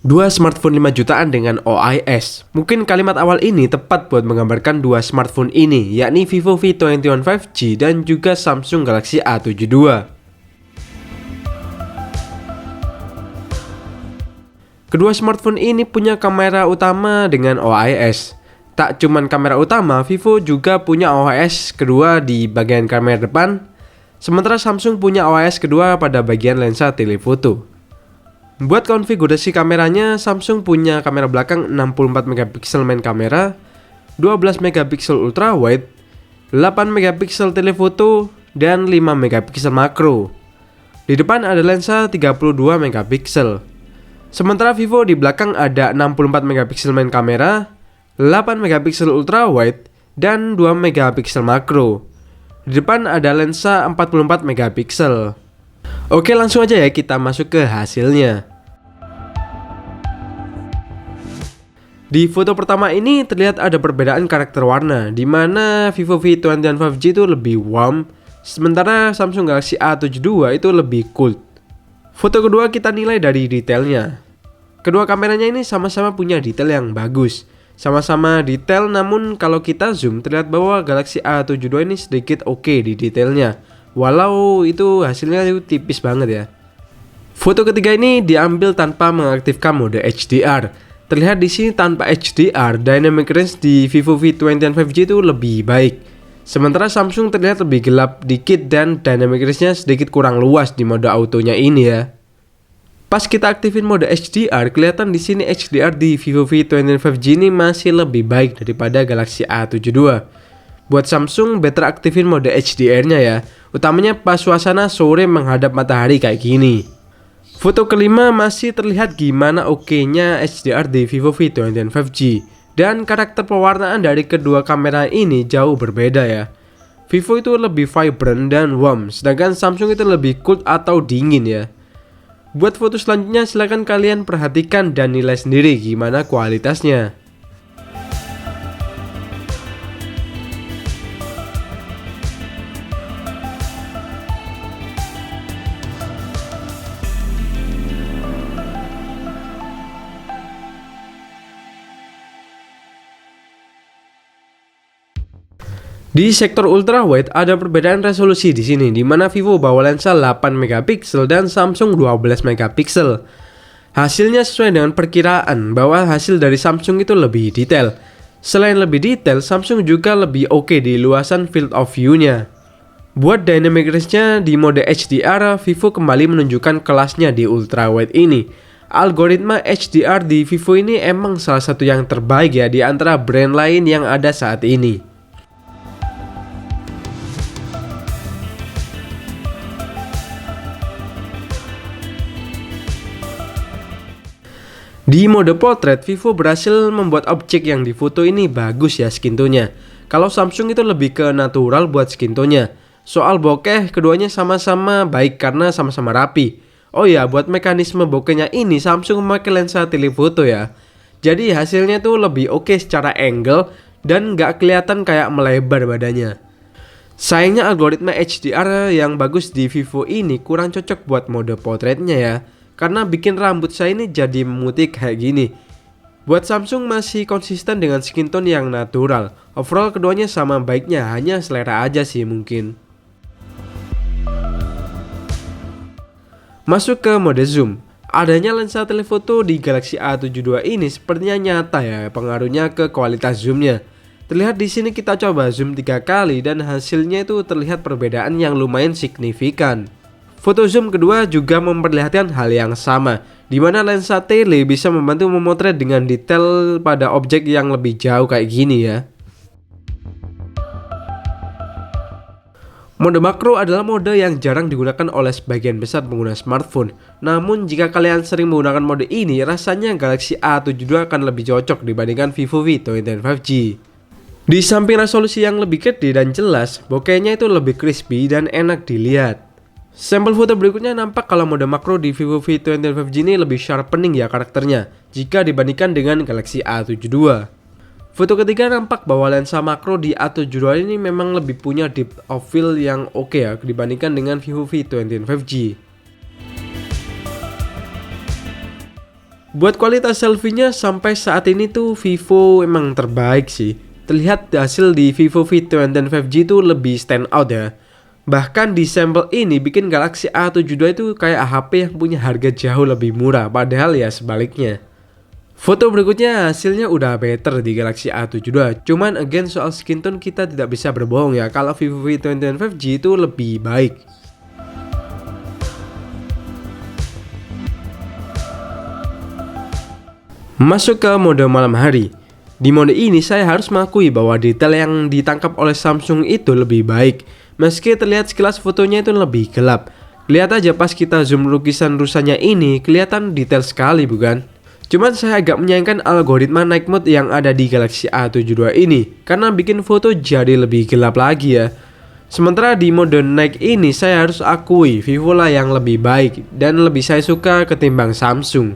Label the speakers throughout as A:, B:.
A: Dua smartphone 5 jutaan dengan OIS. Mungkin kalimat awal ini tepat buat menggambarkan dua smartphone ini, yakni Vivo V21 5G dan juga Samsung Galaxy A72. Kedua smartphone ini punya kamera utama dengan OIS. Tak cuman kamera utama, Vivo juga punya OIS kedua di bagian kamera depan, sementara Samsung punya OIS kedua pada bagian lensa telefoto. Buat konfigurasi kameranya, Samsung punya kamera belakang 64 megapiksel main kamera, 12 megapiksel ultra wide, 8 megapiksel telefoto, dan 5 megapiksel makro. Di depan ada lensa 32 megapiksel. Sementara Vivo di belakang ada 64 megapiksel main kamera, 8 megapiksel ultra wide, dan 2 megapiksel makro. Di depan ada lensa 44 megapiksel. Oke, langsung aja ya kita masuk ke hasilnya. Di foto pertama ini terlihat ada perbedaan karakter warna, di mana Vivo V21 5G itu lebih warm, sementara Samsung Galaxy A72 itu lebih cool. Foto kedua kita nilai dari detailnya. Kedua kameranya ini sama-sama punya detail yang bagus. Sama-sama detail, namun kalau kita zoom terlihat bahwa Galaxy A72 ini sedikit oke di detailnya. Walau itu hasilnya itu tipis banget ya. Foto ketiga ini diambil tanpa mengaktifkan mode HDR. Terlihat di sini tanpa HDR, dynamic range di Vivo V21 5G itu lebih baik. Sementara Samsung terlihat lebih gelap dikit dan dynamic range-nya sedikit kurang luas di mode autonya ini ya. Pas kita aktifin mode HDR, kelihatan di sini HDR di Vivo V21 5G ini masih lebih baik daripada Galaxy A72. Buat Samsung, better aktifin mode HDR-nya ya, utamanya pas suasana sore menghadap matahari kayak gini. Foto kelima masih terlihat gimana oke-nya HDR di Vivo V21 5G. Dan karakter pewarnaan dari kedua kamera ini jauh berbeda ya. Vivo itu lebih vibrant dan warm, sedangkan Samsung itu lebih cool atau dingin ya. Buat foto selanjutnya silahkan kalian perhatikan dan nilai sendiri gimana kualitasnya. Di sektor ultra wide ada perbedaan resolusi di sini, di mana Vivo bawa lensa 8 megapiksel dan Samsung 12 megapiksel. Hasilnya sesuai dengan perkiraan bahwa hasil dari Samsung itu lebih detail. Selain lebih detail, Samsung juga lebih oke di luasan field of view-nya. Buat dynamic range-nya di mode HDR, Vivo kembali menunjukkan kelasnya di ultra wide ini. Algoritma HDR di Vivo ini emang salah satu yang terbaik ya di antara brand lain yang ada saat ini. Di mode portrait, Vivo berhasil membuat objek yang difoto ini bagus ya skin tone-nya. Kalau Samsung itu lebih ke natural buat skin tone-nya. Soal bokeh, keduanya sama-sama baik karena sama-sama rapi. Oh ya, buat mekanisme bokehnya ini Samsung memakai lensa telefoto ya. Jadi hasilnya tuh lebih oke secara angle dan nggak kelihatan kayak melebar badannya. Sayangnya algoritma HDR yang bagus di Vivo ini kurang cocok buat mode portraitnya ya. Karena bikin rambut saya ini jadi memutih kayak gini. Buat Samsung masih konsisten dengan skin tone yang natural. Overall keduanya sama baiknya, hanya selera aja sih mungkin. Masuk ke mode zoom. Adanya lensa telefoto di Galaxy A72 ini sepertinya nyata ya pengaruhnya ke kualitas zoomnya. Terlihat di sini kita coba zoom 3 kali dan hasilnya itu terlihat perbedaan yang lumayan signifikan. Foto zoom kedua juga memperlihatkan hal yang sama, di mana lensa tele bisa membantu memotret dengan detail pada objek yang lebih jauh kayak gini ya. Mode makro adalah mode yang jarang digunakan oleh sebagian besar pengguna smartphone. Namun jika kalian sering menggunakan mode ini, rasanya Galaxy A72 akan lebih cocok dibandingkan Vivo V21 5G. Di samping resolusi yang lebih gede dan jelas, bokehnya itu lebih crispy dan enak dilihat. Sampel foto berikutnya nampak kalau mode makro di Vivo V21 5G ini lebih sharpening ya karakternya jika dibandingkan dengan Galaxy A72. Foto ketiga nampak bahwa lensa makro di A72 ini memang lebih punya depth of field yang oke ya dibandingkan dengan Vivo V21 5G. Buat kualitas selfie-nya sampai saat ini tuh Vivo emang terbaik sih. Terlihat hasil di Vivo V20 5G itu lebih stand out ya. Bahkan di sampel ini bikin Galaxy A72 itu kayak HP yang punya harga jauh lebih murah, padahal ya sebaliknya. Foto berikutnya hasilnya udah better di Galaxy A72. Cuman again soal skin tone kita tidak bisa berbohong ya, kalau Vivo V20 5G itu lebih baik. Masuk ke mode malam hari. Di mode ini saya harus mengakui bahwa detail yang ditangkap oleh Samsung itu lebih baik. Meski terlihat sekilas fotonya itu lebih gelap. Lihat aja pas kita zoom lukisan rusanya ini, kelihatan detail sekali bukan? Cuman saya agak menyayangkan algoritma night mode yang ada di Galaxy A72 ini, karena bikin foto jadi lebih gelap lagi ya. Sementara di mode night ini saya harus akui Vivo lah yang lebih baik dan lebih saya suka ketimbang Samsung.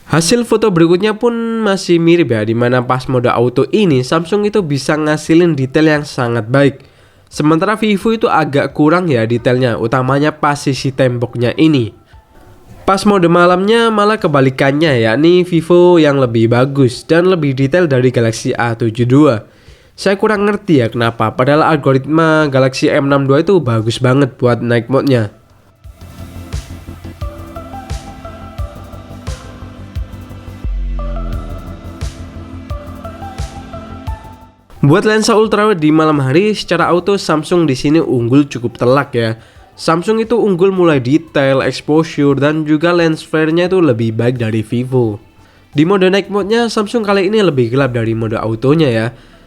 A: Hasil foto berikutnya pun masih mirip ya, dimana pas mode auto ini Samsung itu bisa ngasilin detail yang sangat baik. Sementara Vivo itu agak kurang ya detailnya, utamanya pas sisi temboknya ini. Pas mode malamnya malah kebalikannya, yakni Vivo yang lebih bagus dan lebih detail dari Galaxy A72. Saya kurang ngerti ya kenapa, padahal algoritma Galaxy M62 itu bagus banget buat night mode-nya. Buat lensa ultrawide di malam hari, secara auto Samsung di sini unggul cukup telak ya. Samsung itu unggul mulai detail, exposure, dan juga lens flare-nya itu lebih baik dari Vivo. Di mode night mode-nya Samsung kali ini lebih gelap dari mode autonya ya.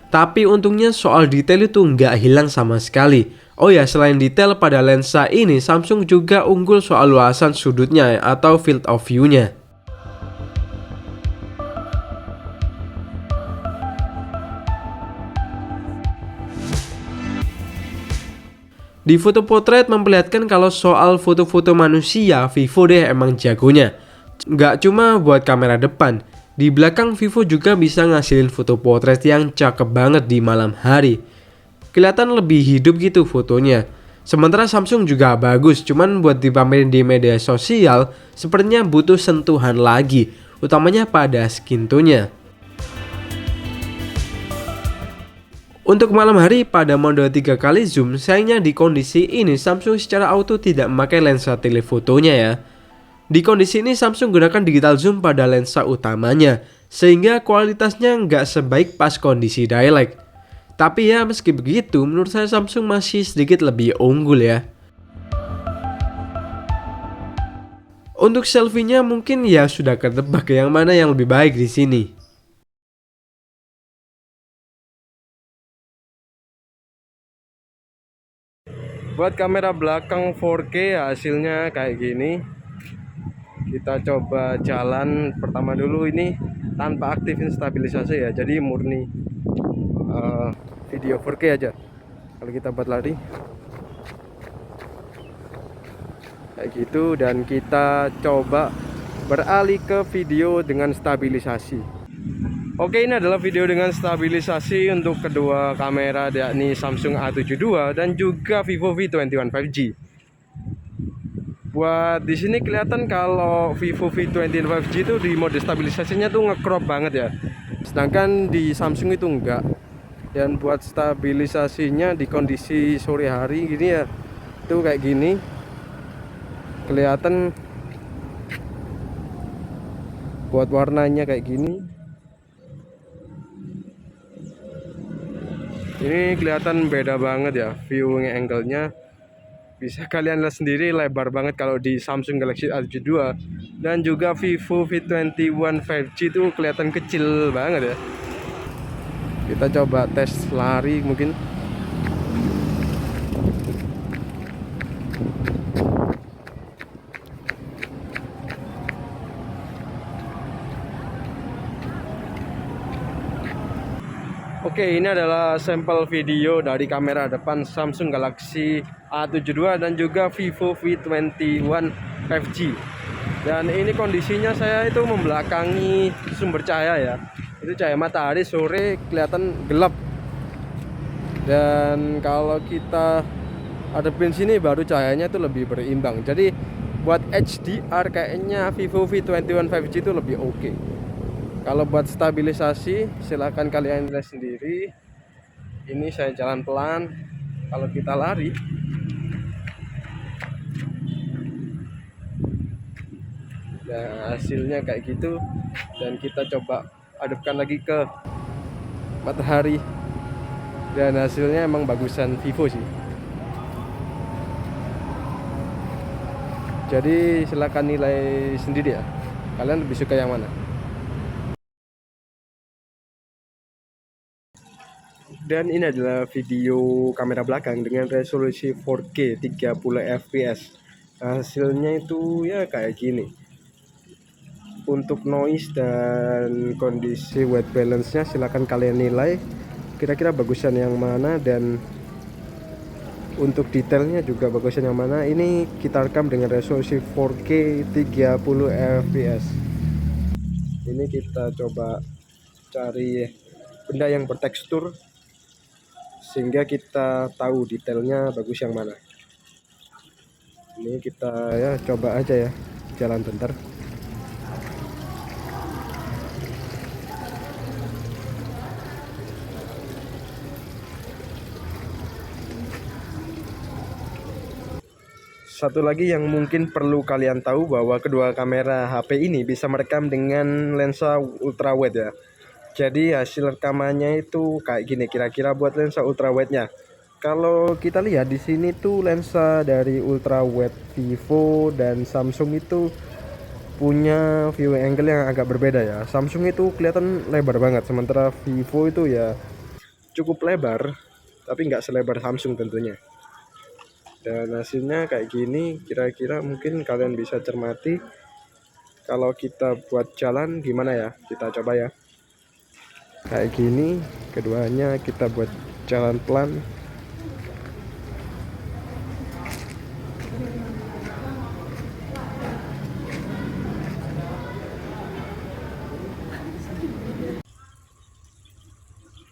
A: Tapi untungnya soal detail itu nggak hilang sama sekali. Oh ya, selain detail pada lensa ini, Samsung juga unggul soal luasan sudutnya atau field of view-nya. Di foto potret memperlihatkan kalau soal foto-foto manusia, Vivo deh emang jagonya. Nggak cuma buat kamera depan, di belakang Vivo juga bisa ngasilin foto potret yang cakep banget di malam hari. Kelihatan lebih hidup gitu fotonya. Sementara Samsung juga bagus, cuman buat dipamerin di media sosial, sepertinya butuh sentuhan lagi, utamanya pada skin tone-nya. Untuk malam hari pada mode 3 kali zoom, sayangnya di kondisi ini Samsung secara auto tidak memakai lensa telefotonya ya. Di kondisi ini Samsung gunakan digital zoom pada lensa utamanya, sehingga kualitasnya nggak sebaik pas kondisi daylight. Tapi ya meski begitu, menurut saya Samsung masih sedikit lebih unggul ya. Untuk selfie-nya mungkin ya sudah ketebak yang mana yang lebih baik di sini. Buat kamera belakang 4K hasilnya kayak gini. Kita coba jalan pertama dulu ini tanpa aktifin stabilisasi ya, jadi murni video 4K aja. Kalau kita buat lari kayak gitu, dan kita coba beralih ke video dengan stabilisasi. Oke, ini adalah video dengan stabilisasi untuk kedua kamera, yakni Samsung A72 dan juga Vivo V21 5G. Buat di sini kelihatan kalau Vivo V21 5G itu di mode stabilisasinya tuh nge-crop banget ya. Sedangkan di Samsung itu enggak. Dan buat stabilisasinya di kondisi sore hari gini ya, itu kayak gini. Kelihatan buat warnanya kayak gini. Ini kelihatan beda banget ya viewing angle-nya. Bisa kalian lihat sendiri, lebar banget kalau di Samsung Galaxy A72, dan juga Vivo V21 5G itu kelihatan kecil banget ya. Kita coba tes lari mungkin. Oke, ini adalah sampel video dari kamera depan Samsung Galaxy A72 dan juga Vivo V21 5G. Dan ini kondisinya saya itu membelakangi sumber cahaya ya. Itu cahaya matahari sore kelihatan gelap. Dan kalau kita hadapin sini baru cahayanya itu lebih berimbang. Jadi buat HDR kayaknya Vivo V21 5G itu lebih oke. Kalau buat stabilisasi silahkan kalian lihat sendiri. Ini saya jalan pelan. Kalau kita lari, nah hasilnya kayak gitu. Dan kita coba hadapkan lagi ke matahari, dan hasilnya emang bagusan Vivo sih. Jadi silahkan nilai sendiri ya, kalian lebih suka yang mana. Dan ini adalah video kamera belakang dengan resolusi 4K 30 fps. Hasilnya itu ya kayak gini. Untuk noise dan kondisi white balance nya silahkan kalian nilai kira-kira bagusan yang mana, dan untuk detailnya juga bagusan yang mana. Ini kita rekam dengan resolusi 4K 30 fps. Ini kita coba cari benda yang bertekstur sehingga kita tahu detailnya bagus yang mana. Ini kita ya coba aja ya, jalan bentar. Satu lagi yang mungkin perlu kalian tahu, bahwa kedua kamera HP ini bisa merekam dengan lensa ultrawide ya. Jadi hasil rekamannya itu kayak gini kira-kira buat lensa ultrawide-nya. Kalau kita lihat di sini tuh lensa dari ultrawide Vivo dan Samsung itu punya viewing angle yang agak berbeda ya. Samsung itu kelihatan lebar banget, sementara Vivo itu ya cukup lebar tapi nggak selebar Samsung tentunya. Dan hasilnya kayak gini, kira-kira mungkin kalian bisa cermati. Kalau kita buat jalan gimana ya, kita coba ya. Kayak gini, keduanya kita buat jalan pelan.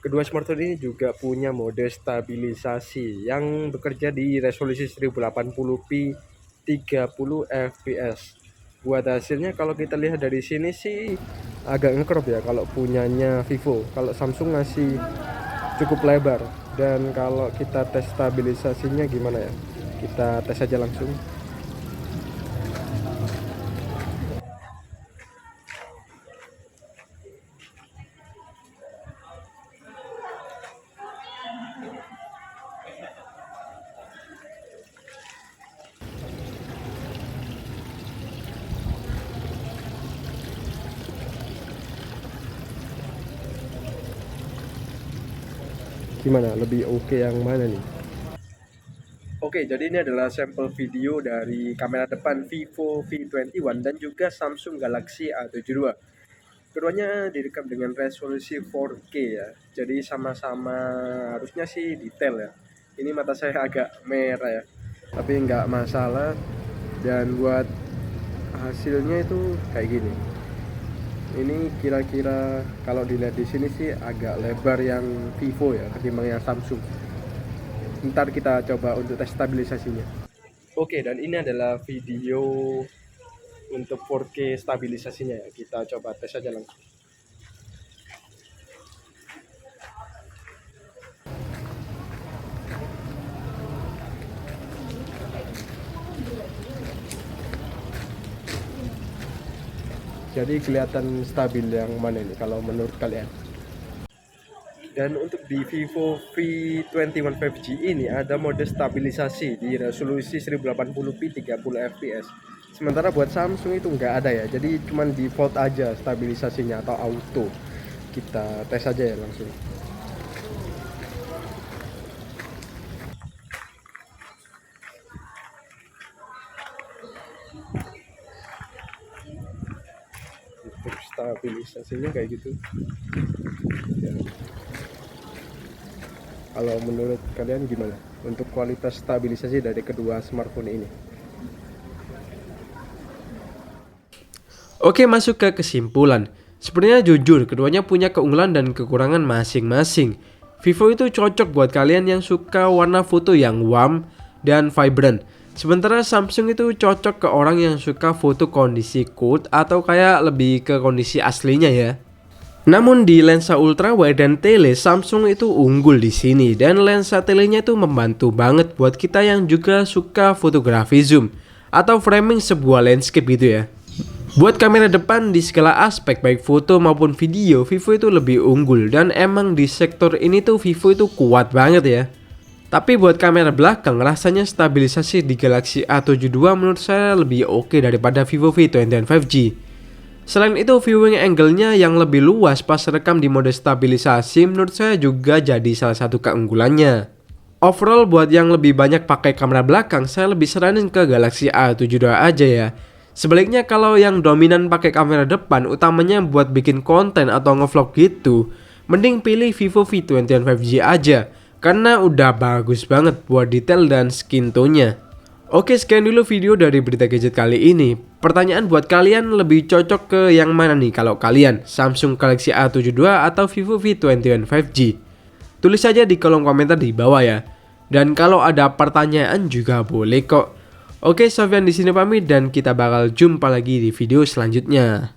A: Kedua smartphone ini juga punya mode stabilisasi yang bekerja di resolusi 1080p 30 fps. Buat hasilnya kalau kita lihat dari sini sih agak ngecrop ya kalau punyanya Vivo. Kalau Samsung masih cukup lebar. Dan kalau kita tes stabilisasinya gimana ya? Kita tes aja langsung. Gimana, lebih oke yang mana nih? Oke, jadi ini adalah sampel video dari kamera depan Vivo V21 dan juga Samsung Galaxy A72. Keduanya direkam dengan resolusi 4K ya. Jadi sama-sama harusnya sih detail ya. Ini mata saya agak merah ya, tapi nggak masalah. Dan buat hasilnya itu kayak gini. Ini kira-kira kalau dilihat di sini sih agak lebar yang Vivo ya ketimbang yang Samsung. Ntar kita coba untuk tes stabilisasinya. Oke, dan ini adalah video untuk 4K stabilisasinya ya. Kita coba tes aja langsung. Jadi kelihatan stabil yang mana ini kalau menurut kalian? Dan untuk di Vivo V21 5G ini ada mode stabilisasi di resolusi 1080p 30 fps. Sementara buat Samsung itu nggak ada ya, jadi cuman default aja stabilisasinya atau auto. Kita tes aja ya langsung. Untuk stabilisasinya kayak gitu ya. Kalau menurut kalian gimana untuk kualitas stabilisasi dari kedua smartphone ini? Oke, masuk ke kesimpulan. Sebenarnya jujur, keduanya punya keunggulan dan kekurangan masing-masing. Vivo itu cocok buat kalian yang suka warna foto yang warm dan vibrant. Sementara Samsung itu cocok ke orang yang suka foto kondisi cold atau kayak lebih ke kondisi aslinya ya. Namun di lensa ultrawide dan tele Samsung itu unggul di sini, dan lensa telenya itu membantu banget buat kita yang juga suka fotografi zoom atau framing sebuah landscape gitu ya. Buat kamera depan di segala aspek baik foto maupun video, Vivo itu lebih unggul, dan emang di sektor ini tuh Vivo itu kuat banget ya. Tapi buat kamera belakang, rasanya stabilisasi di Galaxy A72 menurut saya lebih oke daripada Vivo V21 5G. Selain itu, viewing angle-nya yang lebih luas pas rekam di mode stabilisasi menurut saya juga jadi salah satu keunggulannya. Overall buat yang lebih banyak pakai kamera belakang, saya lebih saranin ke Galaxy A72 aja ya. Sebaliknya kalau yang dominan pakai kamera depan, utamanya buat bikin konten atau ngevlog gitu, mending pilih Vivo V21 5G aja, karena udah bagus banget buat detail dan skin tone-nya. Oke, sekian dulu video dari Berita Gadget kali ini. Pertanyaan buat kalian, lebih cocok ke yang mana nih kalau kalian? Samsung Galaxy A72 atau Vivo V21 5G? Tulis saja di kolom komentar di bawah ya. Dan kalau ada pertanyaan juga boleh kok. Oke, Sofyan di sini pamit dan kita bakal jumpa lagi di video selanjutnya.